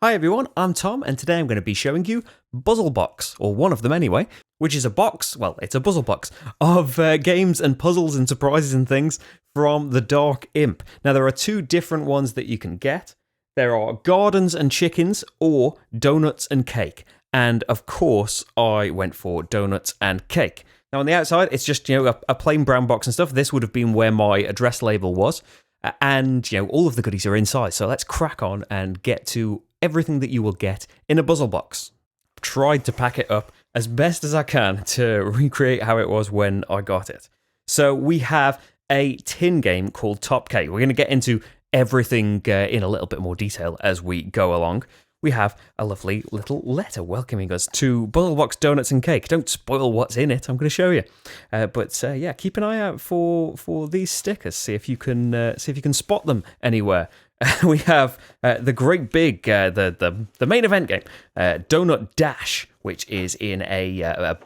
Hi everyone, I'm Tom, and today I'm going to be showing you Buzzlebox, or one of them anyway, which is a box, well, it's a Buzzlebox, of games and puzzles and surprises and things from the Dark Imp. Now, there are two different ones that you can get. There are Gardens and Chickens, or Donuts and Cake. And of course, I went for Donuts and Cake. Now, on the outside, it's just, a plain brown box and stuff. This would have been where my address label was. And, all of the goodies are inside. So let's crack on and get to everything that you will get in a Buzzlebox. I've tried to pack it up as best as I can to recreate how it was when I got it. So we have a tin game called Top Cake. We're going to get into everything in a little bit more detail as we go along. We have a lovely little letter welcoming us to Buzzlebox Donuts and Cake. Don't spoil what's in it. I'm going to show you. But keep an eye out for these stickers. See if you can spot them anywhere. We have the great big the main event game, Donut Dash, which is in a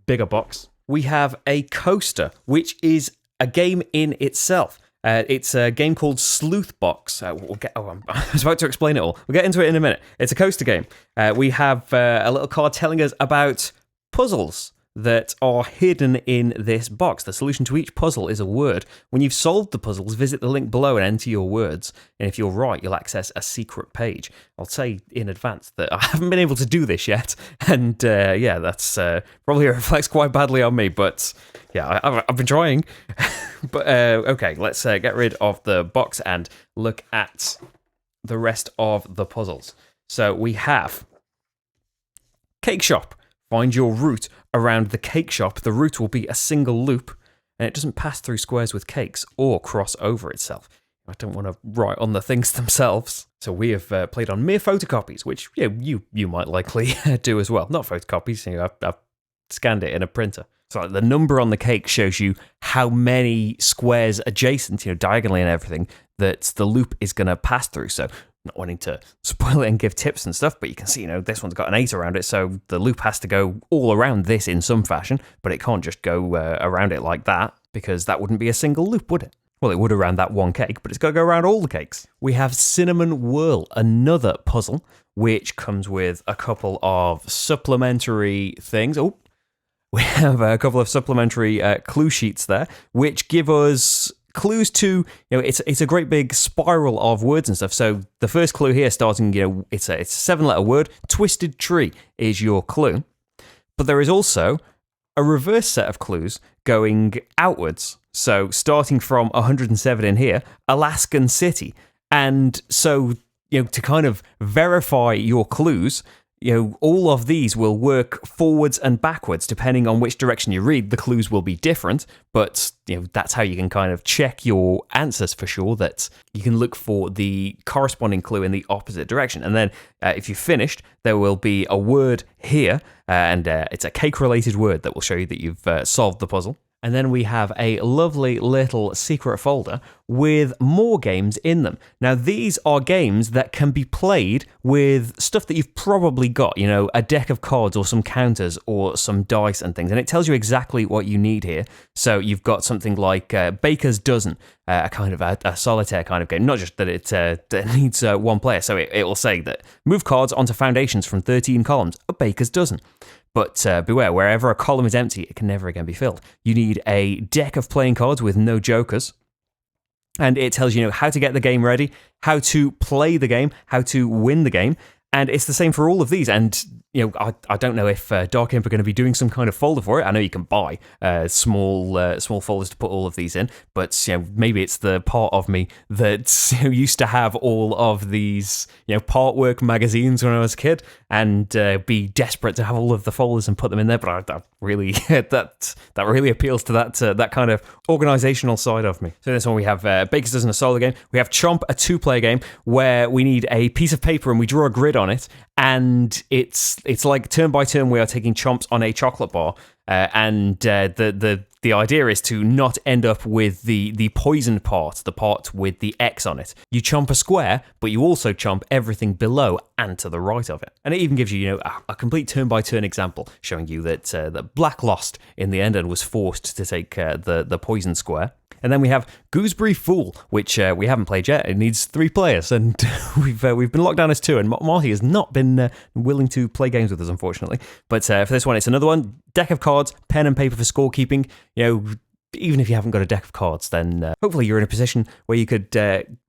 bigger box. We have a coaster, which is a game in itself. It's a game called Sleuthbox. I was about to explain it all. We'll get into it in a minute. It's a coaster game. We have a little card telling us about puzzles that are hidden in this box. The solution to each puzzle is a word. When you've solved the puzzles, visit the link below and enter your words. And if you're right, you'll access a secret page. I'll say in advance that I haven't been able to do this yet. And that's probably reflects quite badly on me. But yeah, I've been trying. But okay, let's get rid of the box and look at the rest of the puzzles. So we have Cake Shop. Find your route around the cake shop. The route will be a single loop, and it doesn't pass through squares with cakes or cross over itself. I don't want to write on the things themselves. So we have played on mere photocopies, which you might likely do as well. Not photocopies, I've scanned it in a printer. So the number on the cake shows you how many squares adjacent, diagonally and everything, that the loop is going to pass through. So not wanting to spoil it and give tips and stuff, but you can see, this one's got an 8 around it, so the loop has to go all around this in some fashion, but it can't just go around it like that, because that wouldn't be a single loop, would it? Well, it would around that one cake, but it's got to go around all the cakes. We have Cinnamon Whirl, another puzzle, which comes with a couple of supplementary things. Oh, we have a couple of supplementary clue sheets there, which give us clues to, it's a great big spiral of words and stuff. So the first clue here starting, it's a 7-letter word. Twisted tree is your clue. But there is also a reverse set of clues going outwards. So starting from 107 in here, Alaskan City. And so, to kind of verify your clues, all of these will work forwards and backwards depending on which direction you read. The clues will be different, but that's how you can kind of check your answers for sure, that you can look for the corresponding clue in the opposite direction. And then if you've finished, there will be a word here, and it's a cake-related word that will show you that you've solved the puzzle. And then we have a lovely little secret folder with more games in them. Now, these are games that can be played with stuff that you've probably got, a deck of cards or some counters or some dice and things. And it tells you exactly what you need here. So you've got something like Baker's Dozen, a kind of a solitaire kind of game. Not just that it needs one player. So it will say that move cards onto foundations from 13 columns, a Baker's Dozen. But beware, wherever a column is empty, it can never again be filled. You need a deck of playing cards with no jokers. And it tells you how to get the game ready, how to play the game, how to win the game. And it's the same for all of these. And, I don't know if Dark Imp are going to be doing some kind of folder for it. I know you can buy small folders to put all of these in. But, maybe it's the part of me that used to have all of these, part work magazines when I was a kid and be desperate to have all of the folders and put them in there. But I really, that really appeals to that kind of organizational side of me. So this one we have Baker's Dozen, a solo game. We have Chomp, a 2-player game where we need a piece of paper and we draw a grid on it. And it's like turn by turn we are taking chomps on a chocolate bar, and the idea is to not end up with the poisoned part, the part with the X on it. You chomp a square, but you also chomp everything below and to the right of it. And it even gives you, a complete turn by turn example showing you that Black lost in the end and was forced to take the poisoned square. And then we have Gooseberry Fool, which we haven't played yet. It needs 3 players, and we've been locked down as 2, and Marty has not been willing to play games with us, unfortunately. But for this one, it's another one. Deck of cards, pen and paper for scorekeeping. Even if you haven't got a deck of cards, then hopefully you're in a position where you could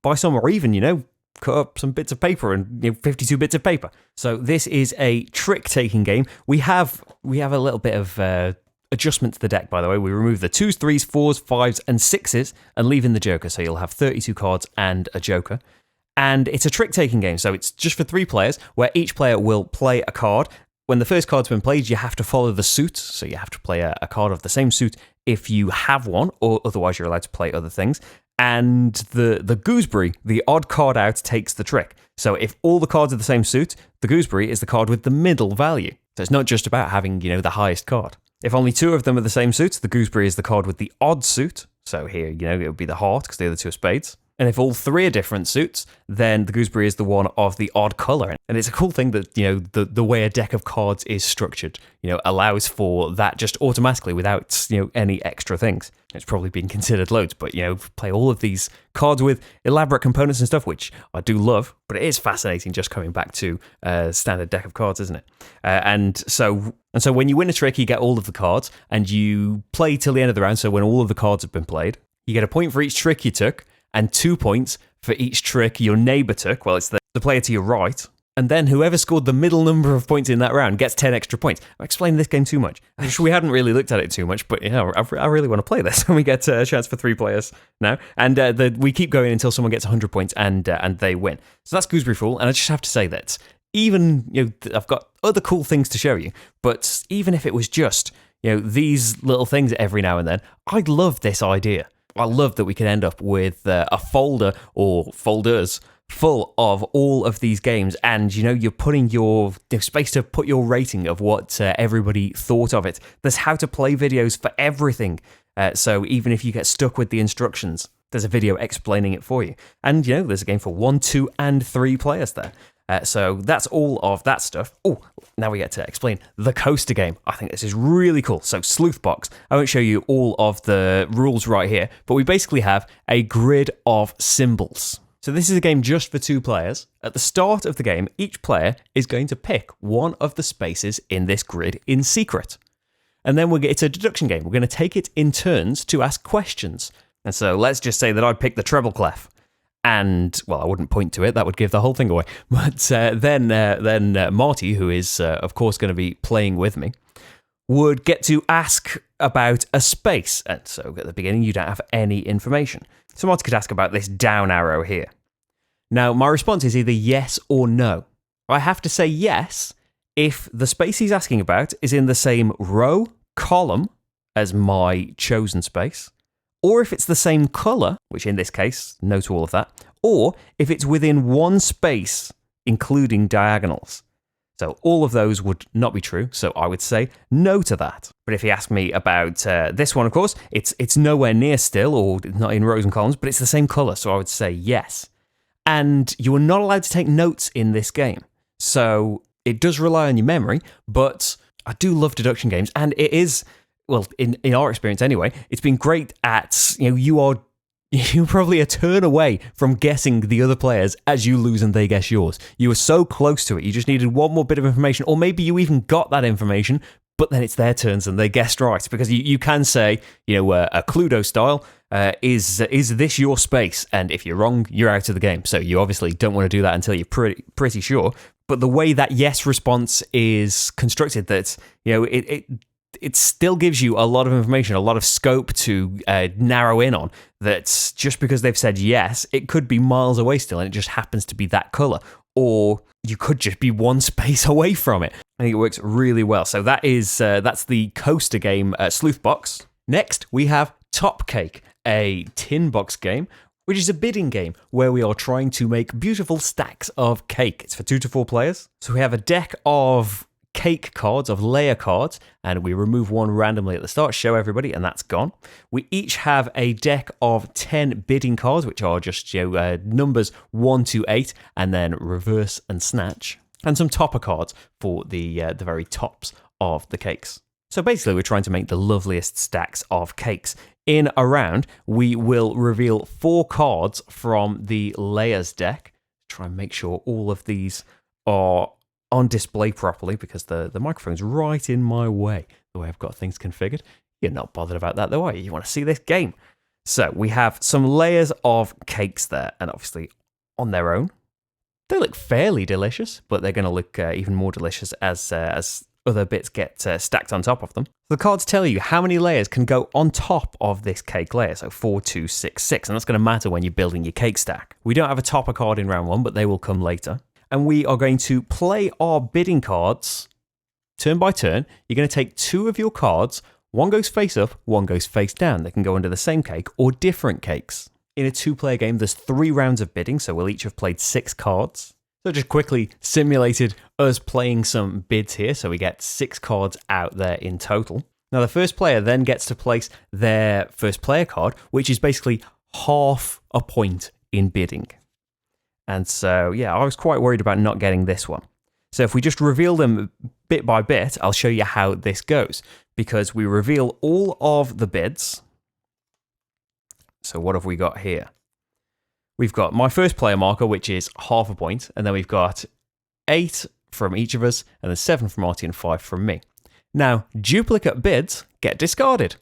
buy some, or even, cut up some bits of paper and 52 bits of paper. So this is a trick-taking game. We have a little bit of adjustment to the deck, by the way. We remove the 2s, 3s, 4s, 5s, and 6s and leave in the joker. So you'll have 32 cards and a joker. And it's a trick-taking game. So it's just for 3 players, where each player will play a card. When the first card's been played, you have to follow the suit. So you have to play a card of the same suit if you have one, or otherwise you're allowed to play other things. And the gooseberry, the odd card out, takes the trick. So if all the cards are the same suit, the gooseberry is the card with the middle value. So it's not just about having, the highest card. If only 2 of them are the same suit, the gooseberry is the card with the odd suit. So here, it would be the heart, because the other 2 are spades. And if all 3 are different suits, then the gooseberry is the one of the odd colour. And it's a cool thing that, the way a deck of cards is structured, allows for that just automatically without, any extra things. It's probably been considered loads, but, play all of these cards with elaborate components and stuff, which I do love, but it is fascinating just coming back to a standard deck of cards, isn't it? And so when you win a trick, you get all of the cards, and you play till the end of the round. So when all of the cards have been played, you get a point for each trick you took, and 2 points for each trick your neighbour took. Well, it's the player to your right. And then whoever scored the middle number of points in that round gets 10 extra points. I'm explaining this game too much. I wish we hadn't really looked at it too much, but I really want to play this. And we get a chance for 3 players now. And we keep going until someone gets 100 points and they win. So that's Gooseberry Fool. And I just have to say that even, I've got other cool things to show you, but even if it was just, these little things every now and then, I love this idea. I love that we can end up with a folder or folders full of all of these games, and you're putting your space to put your rating of what everybody thought of it. There's how to play videos for everything, so even if you get stuck with the instructions, there's a video explaining it for you. And there's a game for 1, 2, and 3 players there. So that's all of that stuff. Oh, now we get to explain the coaster game. I think this is really cool. So Sleuthbox, I won't show you all of the rules right here, but we basically have a grid of symbols. So this is a game just for 2 players. At the start of the game, each player is going to pick one of the spaces in this grid in secret. And then it's a deduction game. We're going to take it in turns to ask questions. And so let's just say that I pick the treble clef. And, well, I wouldn't point to it. That would give the whole thing away. But then Marty, who is, of course, going to be playing with me, would get to ask about a space. And so at the beginning, you don't have any information. So Marty could ask about this down arrow here. Now, my response is either yes or no. I have to say yes if the space he's asking about is in the same row, column as my chosen space, or if it's the same colour, which in this case, no to all of that, or if it's within one space, including diagonals. So all of those would not be true, so I would say no to that. But if he asked me about this one, of course, it's nowhere near still, or not in rows and columns, but it's the same colour, so I would say yes. And you are not allowed to take notes in this game. So it does rely on your memory, but I do love deduction games, and it is... Well, in our experience anyway, it's been great at, you're probably a turn away from guessing the other players as you lose and they guess yours. You were so close to it, you just needed one more bit of information, or maybe you even got that information, but then it's their turns and they guessed right. Because you can say, a Cluedo style, is this your space? And if you're wrong, you're out of the game. So you obviously don't want to do that until you're pretty sure. But the way that yes response is constructed, that, it still gives you a lot of information, a lot of scope to narrow in on. That's just because they've said yes, it could be miles away still, and it just happens to be that colour. Or you could just be one space away from it. I think it works really well. So that's the coaster game, Sleuthbox. Next, we have Top Cake, a tin box game, which is a bidding game where we are trying to make beautiful stacks of cake. It's for 2 to 4 players. So we have a deck of cake cards, of layer cards, and we remove one randomly at the start, show everybody, and that's gone. We each have a deck of 10 bidding cards, which are just numbers 1 to 8, and then reverse and snatch, and some topper cards for the very tops of the cakes. So basically, we're trying to make the loveliest stacks of cakes. In a round, we will reveal 4 cards from the layers deck. Try and make sure all of these are on display properly because the microphone's right in my way, the way I've got things configured. You're not bothered about that though, are you? You want to see this game. So we have some layers of cakes there, and obviously on their own, they look fairly delicious, but they're going to look even more delicious as other bits get stacked on top of them. The cards tell you how many layers can go on top of this cake layer, so 4, 2, 6, 6, and that's going to matter when you're building your cake stack. We don't have a topper card in round 1, but they will come later. And we are going to play our bidding cards turn by turn. You're going to take 2 of your cards. One goes face up, one goes face down. They can go under the same cake or different cakes. In a 2-player game, there's 3 rounds of bidding, so we'll each have played 6 cards. So just quickly simulated us playing some bids here, so we get 6 cards out there in total. Now the first player then gets to place their first player card, which is basically half a point in bidding. And so, yeah, I was quite worried about not getting this one. So if we just reveal them bit by bit, I'll show you how this goes. Because we reveal all of the bids. So what have we got here? We've got my first player marker, which is half a point, and then we've got 8 from each of us, and then 7 from Marty and 5 from me. Now, duplicate bids get discarded.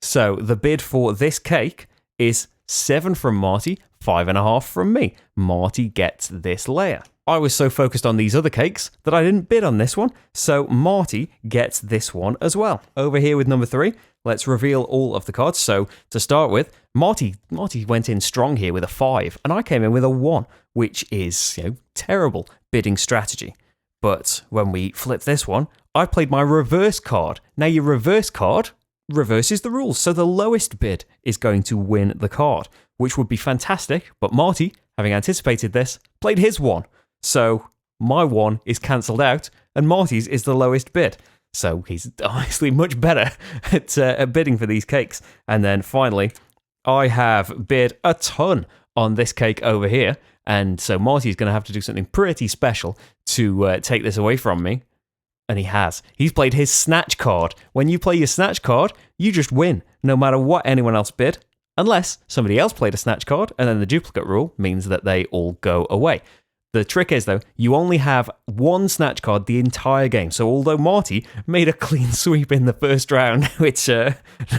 So the bid for this cake is 7 from Marty, 5.5 from me. Marty gets this layer. I was so focused on these other cakes that I didn't bid on this one, so Marty gets this one as well. Over here with number 3, let's reveal all of the cards. So to start with, Marty went in strong here with a 5, and I came in with a 1, which is, terrible bidding strategy. But when we flip this one, I played my reverse card. Now your reverse card reverses the rules, so the lowest bid is going to win the card, which would be fantastic, but Marty, having anticipated this, played his 1. So my 1 is cancelled out, and Marty's is the lowest bid. So he's honestly much better at bidding for these cakes. And then finally, I have bid a ton on this cake over here, and so Marty's going to have to do something pretty special to take this away from me. And he has. He's played his snatch card. When you play your snatch card, you just win, no matter what anyone else bid, unless somebody else played a snatch card, and then the duplicate rule means that they all go away. The trick is, though, you only have 1 snatch card the entire game. So although Marty made a clean sweep in the first round, which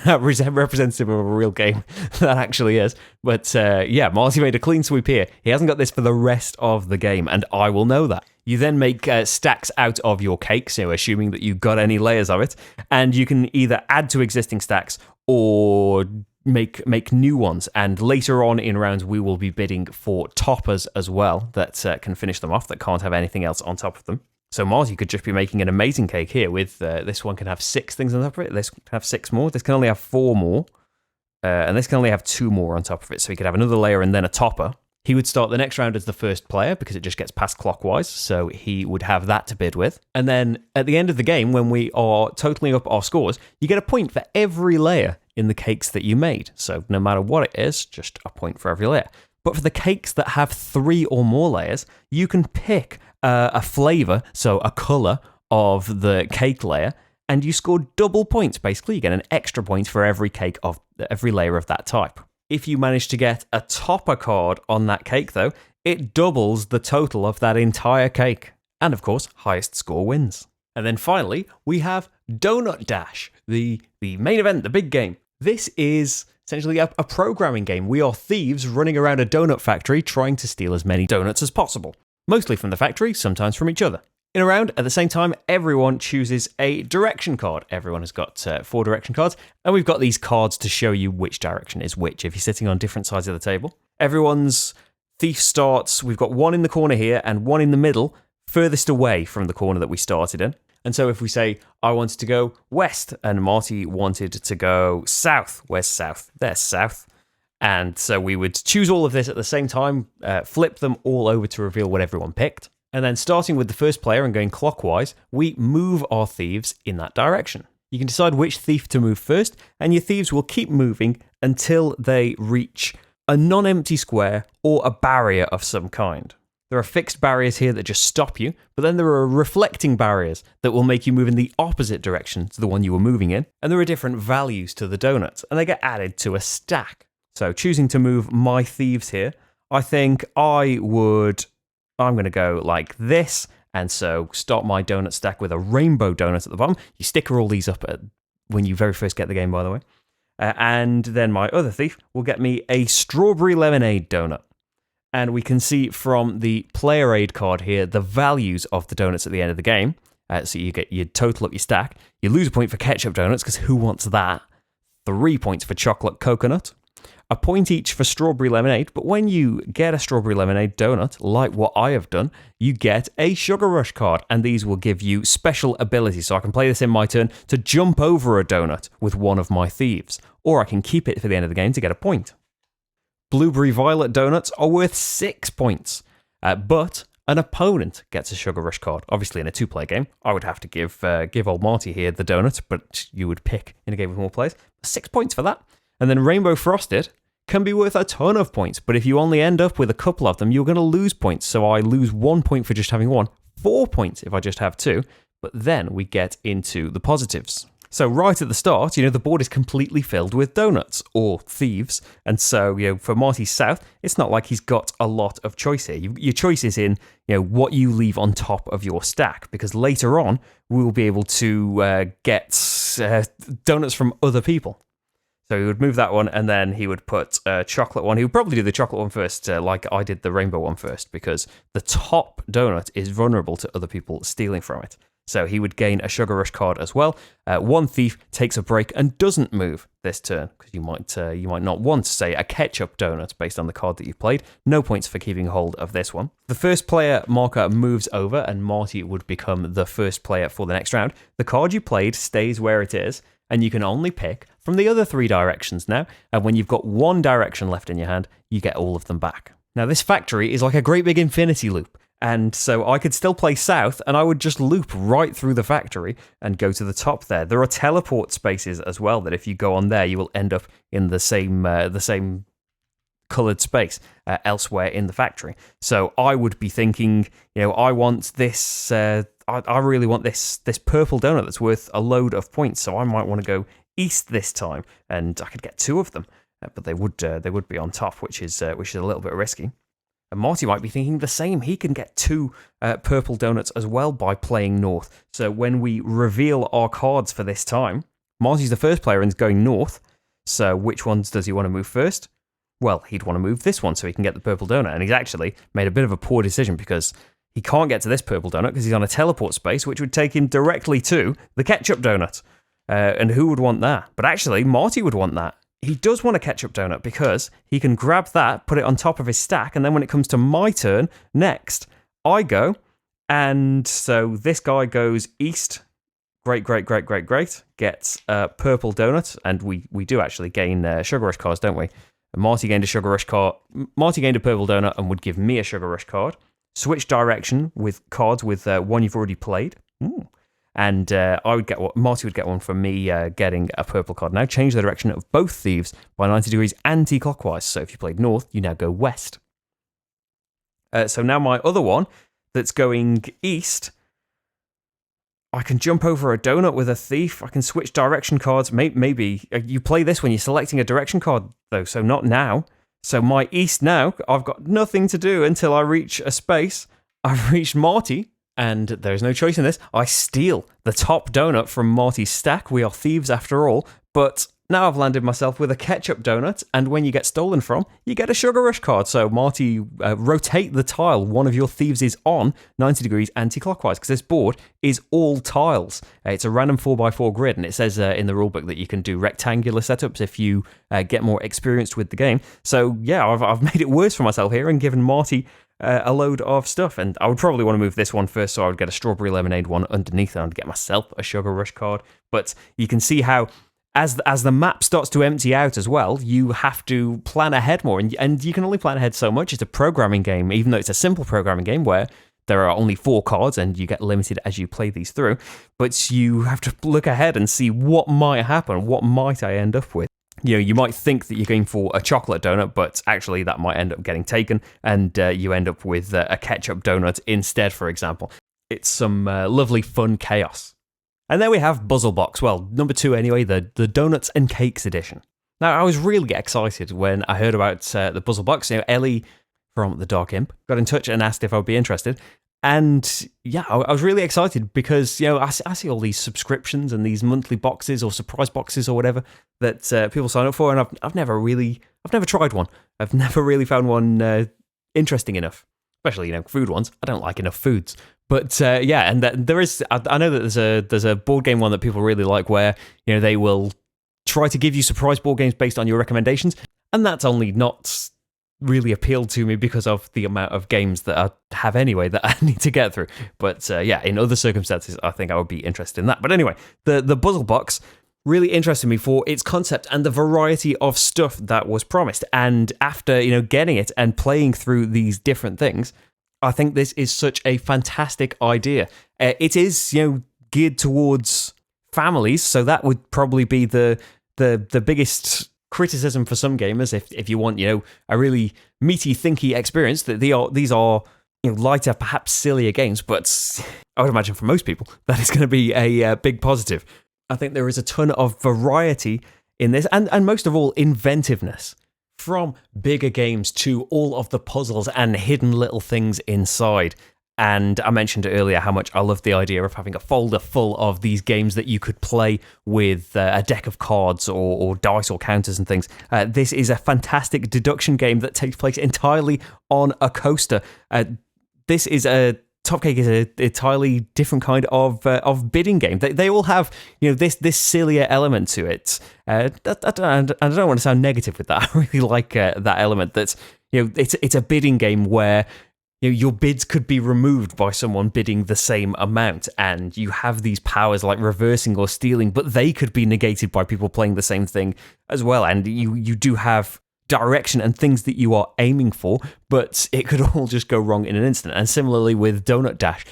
representative of a real game, that actually is. But yeah, Marty made a clean sweep here. He hasn't got this for the rest of the game, and I will know that. You then make stacks out of your cake, so assuming that you've got any layers of it, and you can either add to existing stacks or make new ones, and later on in rounds we will be bidding for toppers as well that can finish them off, that can't have anything else on top of them. So Marty could just be making an amazing cake here with this one can have 6 things on top of it, this can have 6 more, this can only have 4 more, and this can only have 2 more on top of it, so he could have another layer and then a topper. He would start the next round as the first player because it just gets passed clockwise, so he would have that to bid with. And then at the end of the game, when we are totaling up our scores, you get a point for every layer in the cakes that you made. So no matter what it is, just a point for every layer. But for the cakes that have 3 or more layers, you can pick a flavour, so a colour of the cake layer, and you score double points. Basically, you get an extra point for every cake of every layer of that type. If you manage to get a topper card on that cake, though, it doubles the total of that entire cake. And of course, highest score wins. And then finally, we have Donut Dash, the main event, the big game. This is essentially a programming game. We are thieves running around a donut factory trying to steal as many donuts as possible. Mostly from the factory, sometimes from each other. In a round, at the same time, everyone chooses a direction card. Everyone has got 4 direction cards, and we've got these cards to show you which direction is which if you're sitting on different sides of the table. Everyone's thief starts, we've got 1 in the corner here and 1 in the middle, furthest away from the corner that we started in. And so if we say, I wanted to go west, and Marty wanted to go south. Where's south? There's south. And so we would choose all of this at the same time, flip them all over to reveal what everyone picked. And then starting with the first player and going clockwise, we move our thieves in that direction. You can decide which thief to move first, and your thieves will keep moving until they reach a non-empty square or a barrier of some kind. There are fixed barriers here that just stop you, but then there are reflecting barriers that will make you move in the opposite direction to the one you were moving in. And there are different values to the donuts, and they get added to a stack. So choosing to move my thieves here, I think I'm going to go like this. And so start my donut stack with a rainbow donut at the bottom. You sticker all these up when you very first get the game, by the way. And then my other thief will get me a strawberry lemonade donut. And we can see from the player aid card here the values of the donuts at the end of the game. So you total up your stack. You lose a point for ketchup donuts, because who wants that? 3 points for chocolate coconut. A point each for strawberry lemonade, but when you get a strawberry lemonade donut, like what I have done, you get a Sugar Rush card, and these will give you special abilities. So I can play this in my turn to jump over a donut with one of my thieves, or I can keep it for the end of the game to get a point. Blueberry Violet donuts are worth 6 points, but an opponent gets a Sugar Rush card. Obviously, in a 2-player game, I would have to give old Marty here the donut, but you would pick in a game with more players. 6 points for that. And then Rainbow Frosted can be worth a ton of points, but if you only end up with a couple of them, you're going to lose points. So I lose 1 point for just having one, 4 points if I just have 2, but then we get into the positives. So right at the start, the board is completely filled with donuts, or thieves, and so, for Marty South, it's not like he's got a lot of choice here. Your choice is in, what you leave on top of your stack, because later on, we will be able to get donuts from other people. So he would move that one, and then he would put a chocolate one. He would probably do the chocolate one first, like I did the rainbow one first, because the top donut is vulnerable to other people stealing from it. So he would gain a Sugar Rush card as well. One thief takes a break and doesn't move this turn, because you might not want to say a ketchup donut based on the card that you've played. No points for keeping hold of this one. The first player marker moves over, and Marty would become the first player for the next round. The card you played stays where it is, and you can only pick from the other 3 directions now. And when you've got 1 direction left in your hand, you get all of them back. Now, this factory is like a great big infinity loop. And so I could still play south, and I would just loop right through the factory and go to the top there. There are teleport spaces as well that if you go on there, you will end up in the same coloured space elsewhere in the factory. So I would be thinking, I want this. I really want this purple donut that's worth a load of points. So I might want to go east this time, and I could get 2 of them, but they would be on top, which is a little bit risky. And Marty might be thinking the same. He can get 2 purple donuts as well by playing north. So when we reveal our cards for this time, Marty's the first player and is going north. So which ones does he want to move first? Well, he'd want to move this one so he can get the purple donut. And he's actually made a bit of a poor decision, because he can't get to this purple donut because he's on a teleport space, which would take him directly to the ketchup donut. And who would want that? But actually, Marty would want that. He does want a ketchup donut because he can grab that, put it on top of his stack, and then when it comes to my turn next, I go, and so this guy goes east. Great, gets a purple donut, and we do actually gain Sugar Rush cards, don't we? And Marty gained a Sugar Rush card. Marty gained a purple donut and would give me a Sugar Rush card. Switch direction with cards with one you've already played. Ooh. And Marty would get one from me getting a purple card. Now change the direction of both thieves by 90 degrees anti-clockwise. So if you played north, you now go west. So now my other one that's going east, I can jump over a donut with a thief. I can switch direction cards. Maybe you play this when you're selecting a direction card, though, so not now. So my east now, I've got nothing to do until I reach a space. I've reached Marty, and there's no choice in this. I steal the top donut from Marty's stack. We are thieves after all. But now I've landed myself with a ketchup donut, and when you get stolen from, you get a Sugar Rush card. So Marty, rotate the tile one of your thieves is on 90 degrees anti-clockwise, because this board is all tiles. It's a random 4x4 grid, and it says in the rulebook that you can do rectangular setups if you get more experienced with the game. So yeah, I've made it worse for myself here and given Marty a load of stuff, and I would probably want to move this one first, so I would get a strawberry lemonade one underneath, and I'd get myself a Sugar Rush card. But you can see how as the map starts to empty out as well, you have to plan ahead more, and you can only plan ahead so much. It's a programming game, even though it's a simple programming game where there are only 4 cards and you get limited as you play these through, but you have to look ahead and see what might happen, what might I end up with. you might think that you're going for a chocolate donut, but actually that might end up getting taken, and you end up with a ketchup donut instead, for example. It's some lovely fun chaos. And there we have Buzzlebox. Well, number 2 anyway, the Donuts and Cakes edition. Now, I was really excited when I heard about the Buzzlebox. Ellie from the Dark Imp got in touch and asked if I would be interested. And yeah, I was really excited because, I see all these subscriptions and these monthly boxes or surprise boxes or whatever that people sign up for, and I've never tried one. I've never really found one interesting enough, especially, food ones. I don't like enough foods. But yeah, and there is, I know that there's a board game one that people really like where, they will try to give you surprise board games based on your recommendations, and that's only not really appealed to me because of the amount of games that I have anyway that I need to get through. But yeah, in other circumstances, I think I would be interested in that. But anyway, the Buzzlebox really interested me for its concept and the variety of stuff that was promised. And after, getting it and playing through these different things, I think this is such a fantastic idea. It is, geared towards families, so that would probably be the biggest criticism for some gamers if you want, a really meaty, thinky experience. That these are lighter, perhaps sillier games, but I would imagine for most people that is going to be a big positive. I think there is a ton of variety in this, and most of all, inventiveness. From bigger games to all of the puzzles and hidden little things inside. And I mentioned earlier how much I love the idea of having a folder full of these games that you could play with a deck of cards or dice or counters and things. This is a fantastic deduction game that takes place entirely on a coaster. Topcake is an entirely different kind of bidding game. They all have this sillier element to it. I don't want to sound negative with that. I really like that element. That it's a bidding game where your bids could be removed by someone bidding the same amount, and you have these powers like reversing or stealing, but they could be negated by people playing the same thing as well. And you do have direction and things that you are aiming for, but it could all just go wrong in an instant. And similarly with Donut Dash,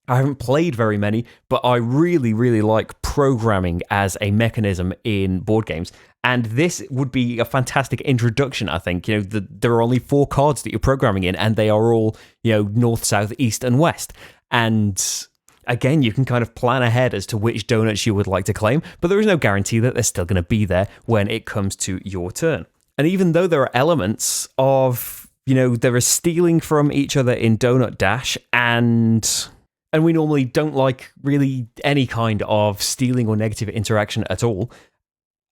I haven't played very many, but I really, really like programming as a mechanism in board games. And this would be a fantastic introduction, I think. There are only 4 cards that you're programming in, and they are all, north, south, east, and west. And again, you can kind of plan ahead as to which donuts you would like to claim, but there is no guarantee that they're still going to be there when it comes to your turn. And even though there are elements of, there is stealing from each other in Donut Dash, and we normally don't like really any kind of stealing or negative interaction at all,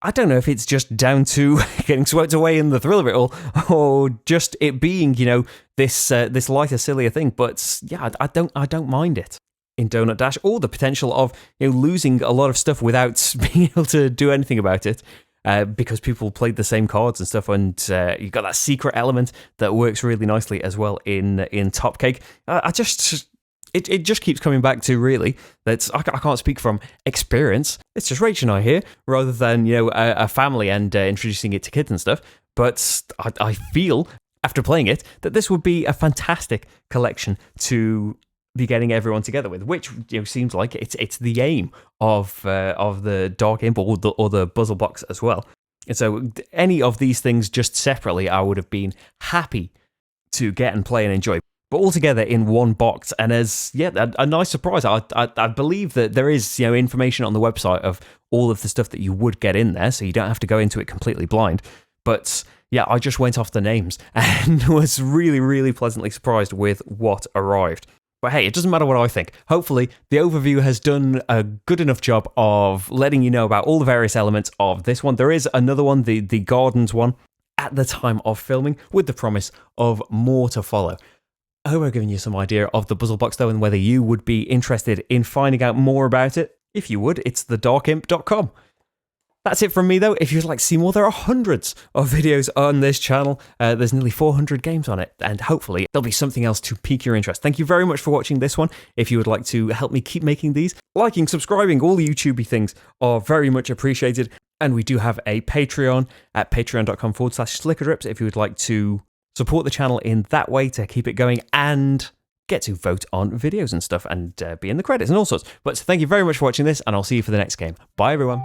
I don't know if it's just down to getting swept away in the thrill of it all, or just it being, this lighter, sillier thing. But yeah, I don't mind it in Donut Dash, or the potential of losing a lot of stuff without being able to do anything about it. Because people played the same cards and stuff, and you've got that secret element that works really nicely as well in Topcake. It just keeps coming back to, really, that I can't speak from experience. It's just Rach and I here, rather than a family and introducing it to kids and stuff. But I feel, after playing it, that this would be a fantastic collection to be getting everyone together with, which seems like it's the aim of the Dark Imp or the Buzzlebox as well. And so any of these things just separately, I would have been happy to get and play and enjoy. But all together in one box, and as a nice surprise. I believe that there is information on the website of all of the stuff that you would get in there, so you don't have to go into it completely blind. But yeah, I just went off the names and was really, really pleasantly surprised with what arrived. But hey, it doesn't matter what I think. Hopefully, the overview has done a good enough job of letting you know about all the various elements of this one. There is another one, the Gardens one, at the time of filming, with the promise of more to follow. I hope I've given you some idea of the Buzzlebox, though, and whether you would be interested in finding out more about it. If you would, it's thedarkimp.com. That's it from me, though. If you'd like to see more, there are hundreds of videos on this channel. There's nearly 400 games on it, and hopefully there'll be something else to pique your interest. Thank you very much for watching this one. If you would like to help me keep making these, liking, subscribing, all the YouTubey things are very much appreciated. And we do have a Patreon at patreon.com/slickerdrips if you would like to support the channel in that way to keep it going and get to vote on videos and stuff and be in the credits and all sorts. But thank you very much for watching this, and I'll see you for the next game. Bye, everyone.